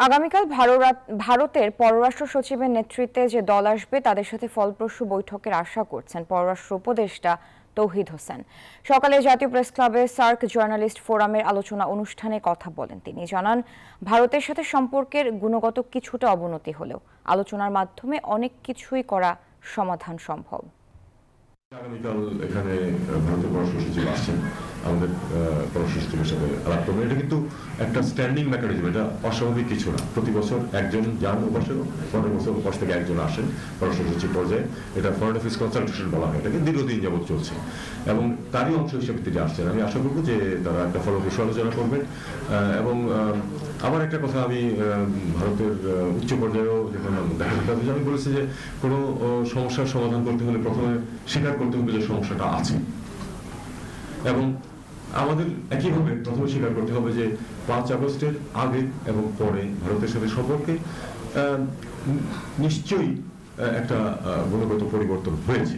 আগামীকাল ভারতের পররাষ্ট্র সচিবের নেতৃত্বে যে দল আসবে তাদের সাথে ফলপ্রসূ বৈঠকের আশা করছেন পররাষ্ট্র উপদেষ্টা তৌহিদ হোসেন। সকালে জাতীয় প্রেস ক্লাবে সার্ক জার্নালিস্ট ফোরামের আলোচনা অনুষ্ঠানে কথা বলেন তিনি। জানান, ভারতের সাথে সম্পর্কের গুণগত কিছুটা অবনতি হলেও আলোচনার মাধ্যমে অনেক কিছুই করা সমাধান সম্ভব। আগামীকাল এখানে ভারতের পররাষ্ট্র সচিব আসছেন, আমাদের পররাষ্ট্র সচিবের সাথে আলাপ করবেন। এটা কিন্তু একটা স্ট্যান্ডিং মেকানিজম, এটা অস্বাভাবিক কিছু না। প্রতি বছর একজন যান ওপাশে, পরের বছর ওপাশ থেকে একজন আসেন পররাষ্ট্র সচিব পর্যায়ে। এটা ফরেন অ্যাফেয়ার্স কনসালটেশন বলা হয়, এটাকে দীর্ঘদিন যাবৎ চলছে এবং তারই অংশ হিসেবে তিনি আসছেন। আমি আশা করবো যে তারা একটা ফলপ্রসূ আলোচনা করবেন। এবং আবার একটা কথা, আমি ভারতের উচ্চ পর্যায়েও যখন দেখা যেতে আমি বলেছি যে কোনো সমস্যার সমাধান করতে হলে প্রথমে স্বীকার করতে হবে যে সমস্যাটা আছে, এবং আমাদের একইভাবে প্রথমে স্বীকার করতে হবে যে 5 আগস্টের আগে এবং পরে ভারতের সাথে সম্পর্কে নিশ্চয়ই একটা গুণগত পরিবর্তন হয়েছে।